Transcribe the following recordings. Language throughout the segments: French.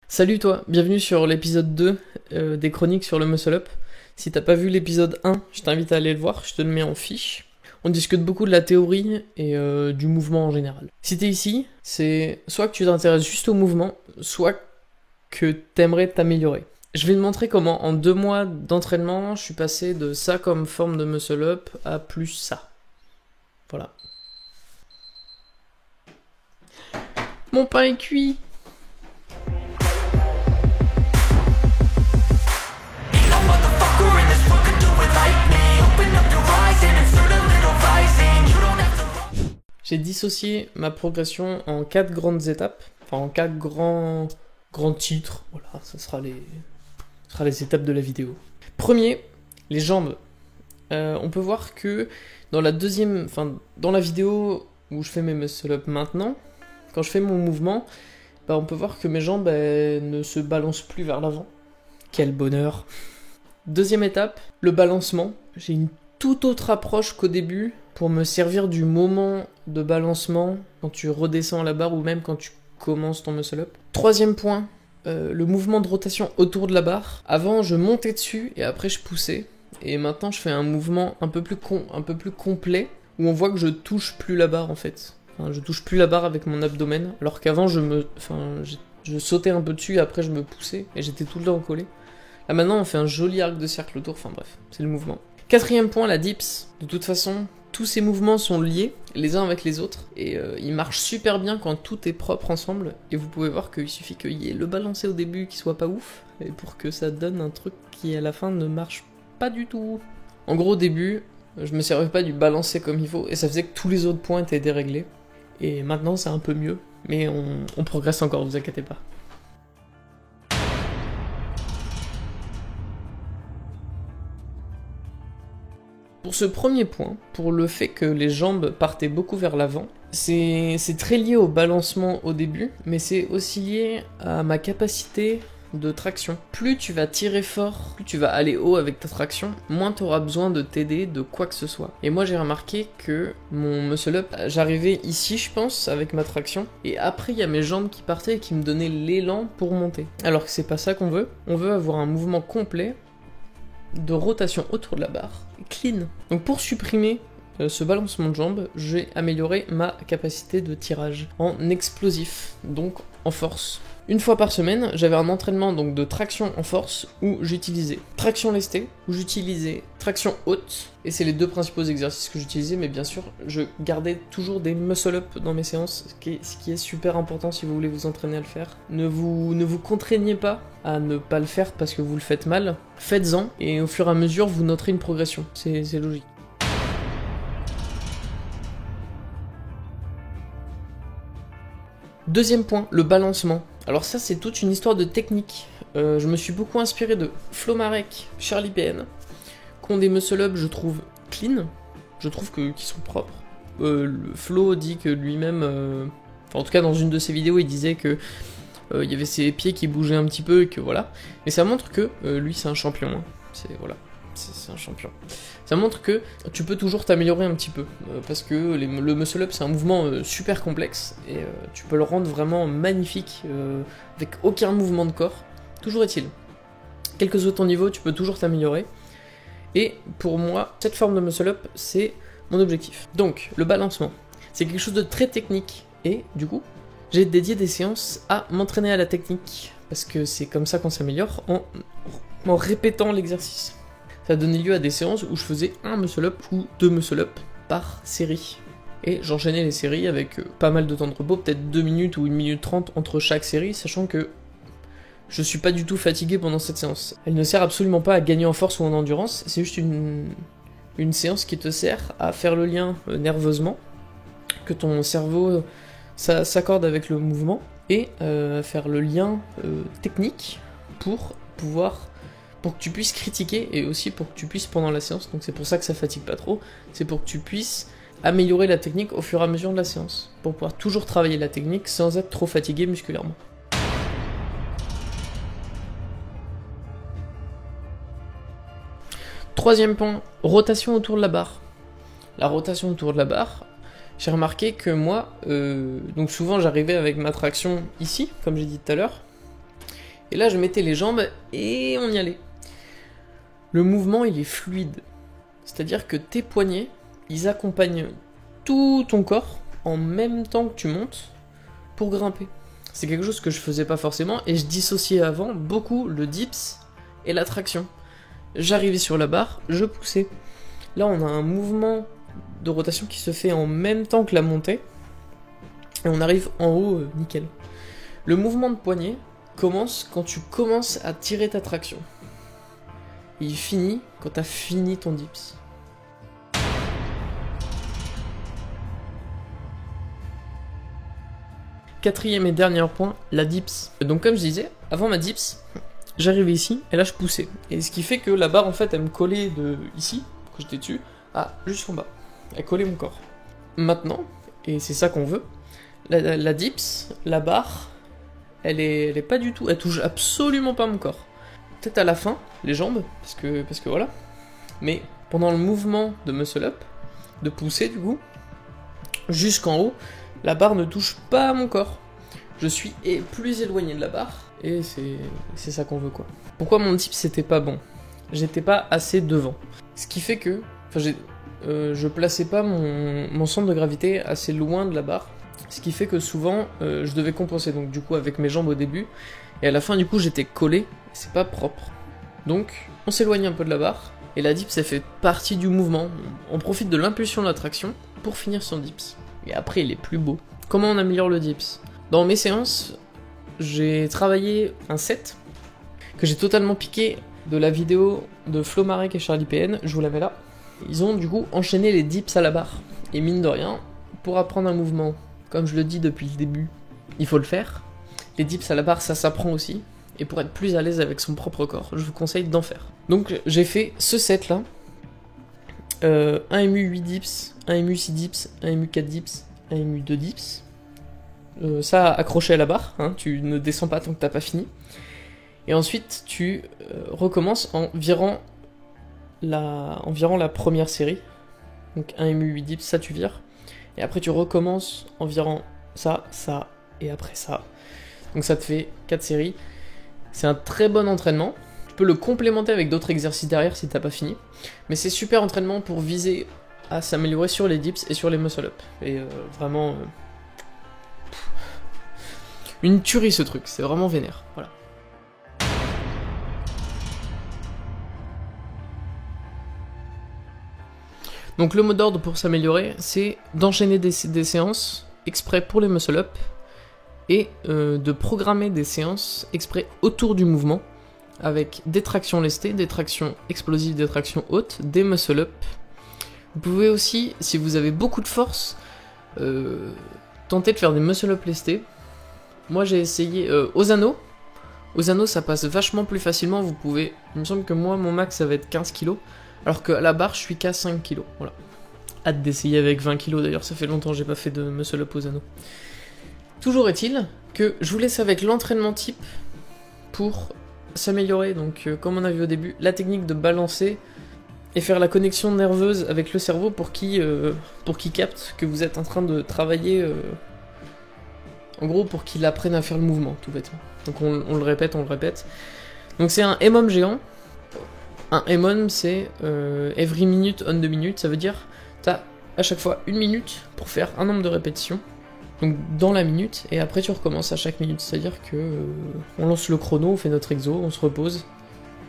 Salut toi, bienvenue sur l'épisode 2 des chroniques sur le muscle up. Si t'as pas vu l'épisode 1, je t'invite à aller le voir, je te le mets en fiche. On discute beaucoup de la théorie et du mouvement en général. Si t'es ici, c'est soit que tu t'intéresses juste au mouvement, soit que t'aimerais t'améliorer. Je vais te montrer comment en 2 mois d'entraînement, je suis passé de ça comme forme de muscle up à plus ça. Voilà. Mon pain est cuit. J'ai dissocié ma progression en 4 grandes étapes, enfin en 4 grands titres. Voilà, ce sera les étapes de la vidéo. Premier, les jambes. On peut voir que dans la vidéo où je fais mes muscle up maintenant, quand je fais mon mouvement, on peut voir que mes jambes ne se balancent plus vers l'avant. Quel bonheur. Deuxième étape, le balancement. J'ai une toute autre approche qu'au début pour me servir du moment de balancement quand tu redescends la barre ou même quand tu commences ton muscle up. Troisième point, le mouvement de rotation autour de la barre. Avant, je montais dessus et après je poussais. Et maintenant, je fais un mouvement un peu plus complet où on voit que je touche plus la barre en fait. Enfin, je touche plus la barre avec mon abdomen, alors qu'avant je sautais un peu dessus et après je me poussais et j'étais tout le temps collé. Là maintenant on fait un joli arc de cercle autour, enfin bref, c'est le mouvement. Quatrième point, la dips. De toute façon, tous ces mouvements sont liés les uns avec les autres et ils marchent super bien quand tout est propre ensemble. Et vous pouvez voir qu'il suffit qu'il y ait le balancé au début qui soit pas ouf et pour que ça donne un truc qui à la fin ne marche pas du tout. En gros, au début, je me servais pas du balancé comme il faut et ça faisait que tous les autres points étaient déréglés. Et maintenant c'est un peu mieux, mais on progresse encore, vous inquiétez pas. Pour ce premier point, pour le fait que les jambes partaient beaucoup vers l'avant, c'est très lié au balancement au début, mais c'est aussi lié à ma capacité de traction. Plus tu vas tirer fort, plus tu vas aller haut avec ta traction, moins tu auras besoin de t'aider de quoi que ce soit. Et moi j'ai remarqué que mon muscle up, j'arrivais ici je pense avec ma traction, et après il y a mes jambes qui partaient et qui me donnaient l'élan pour monter. Alors que c'est pas ça qu'on veut, on veut avoir un mouvement complet de rotation autour de la barre, clean. Donc pour supprimer ce balancement de jambes, j'ai amélioré ma capacité de tirage en explosif, donc en force. Une fois par semaine, j'avais un entraînement donc de traction en force où j'utilisais traction lestée, où j'utilisais traction haute, et c'est les deux principaux exercices que j'utilisais, mais bien sûr, je gardais toujours des muscle-up dans mes séances, ce qui est super important si vous voulez vous entraîner à le faire. Ne vous contraignez pas à ne pas le faire parce que vous le faites mal, faites-en, et au fur et à mesure, vous noterez une progression, c'est logique. Deuxième point, le balancement. Alors ça, c'est toute une histoire de technique. Je me suis beaucoup inspiré de Flo Marek, Charlie PN, qui ont des muscle-up, je trouve, clean. Je trouve qu'ils sont propres. Flo dit que lui-même... en tout cas, dans une de ses vidéos, il disait que il y avait ses pieds qui bougeaient un petit peu et que voilà. Mais ça montre que lui, c'est un champion. Hein. C'est un champion. Ça montre que tu peux toujours t'améliorer un petit peu, parce que le muscle up c'est un mouvement super complexe, et tu peux le rendre vraiment magnifique, avec aucun mouvement de corps. Toujours est-il, quel que soit ton niveau, tu peux toujours t'améliorer, et pour moi, cette forme de muscle up, c'est mon objectif. Donc, le balancement, c'est quelque chose de très technique, et du coup, j'ai dédié des séances à m'entraîner à la technique, parce que c'est comme ça qu'on s'améliore, en répétant l'exercice. Ça a donné lieu à des séances où je faisais un muscle-up ou 2 muscle-up par série. Et j'enchaînais les séries avec pas mal de temps de repos, peut-être 2 minutes ou 1 minute 30 entre chaque série, sachant que je suis pas du tout fatigué pendant cette séance. Elle ne sert absolument pas à gagner en force ou en endurance, c'est juste une séance qui te sert à faire le lien nerveusement, que ton cerveau s'accorde avec le mouvement, et faire le lien technique pour que tu puisses critiquer et aussi pour que tu puisses pendant la séance, donc c'est pour ça que ça fatigue pas trop, c'est pour que tu puisses améliorer la technique au fur et à mesure de la séance, pour pouvoir toujours travailler la technique sans être trop fatigué musculairement. Troisième point, rotation autour de la barre. La rotation autour de la barre, j'ai remarqué que moi, donc souvent j'arrivais avec ma traction ici, comme j'ai dit tout à l'heure, Et là, je mettais les jambes et on y allait. Le mouvement, il est fluide. C'est-à-dire que tes poignets, ils accompagnent tout ton corps en même temps que tu montes pour grimper. C'est quelque chose que je faisais pas forcément et je dissociais avant beaucoup le dips et la traction. J'arrivais sur la barre, je poussais. Là, on a un mouvement de rotation qui se fait en même temps que la montée et on arrive en haut, nickel. Le mouvement de poignet commence quand tu commences à tirer ta traction. Il finit quand tu as fini ton dips. Quatrième et dernier point, la dips. Donc comme je disais, avant ma dips, j'arrivais ici et là je poussais. Et ce qui fait que la barre en fait elle me collait de ici, quand j'étais dessus, à jusqu'en bas. Elle collait mon corps. Maintenant, et c'est ça qu'on veut, la dips, la barre, elle est pas du tout, elle touche absolument pas mon corps. Peut-être à la fin, les jambes, parce que voilà. Mais pendant le mouvement de muscle up, de pousser du coup, jusqu'en haut, la barre ne touche pas à mon corps. Je suis plus éloigné de la barre, et c'est ça qu'on veut quoi. Pourquoi mon dips c'était pas bon? J'étais pas assez devant. Ce qui fait que, je plaçais pas mon centre de gravité assez loin de la barre. Ce qui fait que souvent, je devais compenser, donc du coup avec mes jambes au début, et à la fin du coup j'étais collé, c'est pas propre. Donc on s'éloigne un peu de la barre, et la dips elle fait partie du mouvement, on profite de l'impulsion de la traction pour finir son dips. Et après il est plus beau. Comment on améliore le dips? Dans mes séances, j'ai travaillé un set que j'ai totalement piqué de la vidéo de Flo Marek et Charlie PN, je vous la mets là. Ils ont du coup enchaîné les dips à la barre. Et mine de rien, pour apprendre un mouvement, comme je le dis depuis le début, il faut le faire. Les dips à la barre, ça s'apprend aussi. Et pour être plus à l'aise avec son propre corps, je vous conseille d'en faire. Donc j'ai fait ce set là. 1 MU 8 dips, 1 MU 6 dips, 1 MU 4 dips, 1 MU 2 dips. Ça accroché à la barre, hein, tu ne descends pas tant que t'as pas fini. Et ensuite tu recommences en virant la première série. Donc 1 MU 8 dips, ça tu vires. Et après tu recommences en virant ça, et après ça. Donc ça te fait 4 séries. C'est un très bon entraînement. Tu peux le complémenter avec d'autres exercices derrière si t'as pas fini. Mais c'est super entraînement pour viser à s'améliorer sur les dips et sur les muscle up. Et vraiment... une tuerie ce truc, c'est vraiment vénère. Voilà. Donc le mot d'ordre pour s'améliorer, c'est d'enchaîner des séances exprès pour les muscle up et de programmer des séances exprès autour du mouvement avec des tractions lestées, des tractions explosives, des tractions hautes, des muscle up. Vous pouvez aussi, si vous avez beaucoup de force, tenter de faire des muscle up lestés. Moi j'ai essayé aux anneaux. Aux anneaux ça passe vachement plus facilement, vous pouvez... Il me semble que moi mon max ça va être 15 kg. Alors qu'à la barre, je suis qu'à 5 kg. Voilà. Hâte d'essayer avec 20 kg d'ailleurs, ça fait longtemps que j'ai pas fait de muscle up aux anneaux. Toujours est-il que je vous laisse avec l'entraînement type pour s'améliorer. Donc, comme on a vu au début, la technique de balancer et faire la connexion nerveuse avec le cerveau pour qu'il capte que vous êtes en train de travailler. En gros, pour qu'il apprenne à faire le mouvement, tout bêtement. Donc, on le répète. Donc, c'est un EMOM géant. Un EMOM, c'est every minute on 2 minutes, ça veut dire t'as à chaque fois 1 minute pour faire un nombre de répétitions, donc dans la minute, et après tu recommences à chaque minute, c'est-à-dire que on lance le chrono, on fait notre exo, on se repose,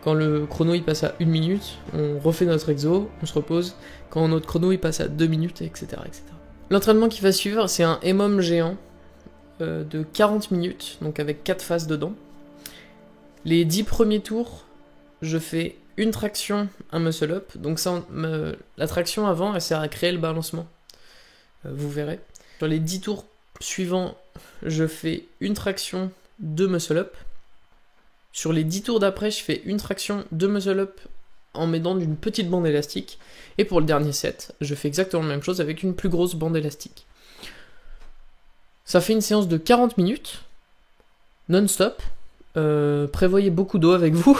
quand le chrono il passe à 1 minute, on refait notre exo, on se repose, quand notre chrono il passe à 2 minutes, etc. etc. L'entraînement qui va suivre, c'est un EMOM géant de 40 minutes, donc avec 4 phases dedans. Les 10 premiers tours, je fais une traction, un muscle up. Donc ça, la traction avant, elle sert à créer le balancement. Vous verrez. Sur les 10 tours suivants, je fais une traction, 2 muscle up. Sur les 10 tours d'après, je fais une traction, 2 muscle up en m'aidant d'une petite bande élastique. Et pour le dernier set, je fais exactement la même chose avec une plus grosse bande élastique. Ça fait une séance de 40 minutes, non-stop. Prévoyez beaucoup d'eau avec vous.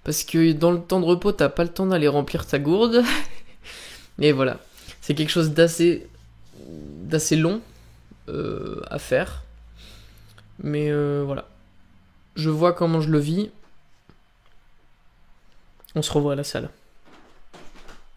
Parce que dans le temps de repos, t'as pas le temps d'aller remplir ta gourde. Et voilà. C'est quelque chose d'assez long à faire. Mais voilà. je vois comment je le vis. On se revoit à la salle.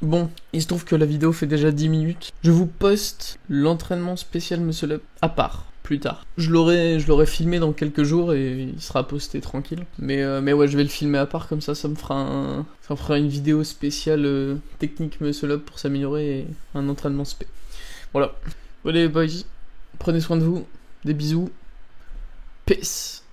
Bon, il se trouve que la vidéo fait déjà 10 minutes. Je vous poste l'entraînement spécial Muscle Up à part, plus tard. Je l'aurai filmé dans quelques jours et il sera posté tranquille. Mais ouais, je vais le filmer à part, comme ça me fera une vidéo spéciale technique Muscle Up pour s'améliorer et un entraînement spé. Voilà. Allez les boys, prenez soin de vous, des bisous, peace.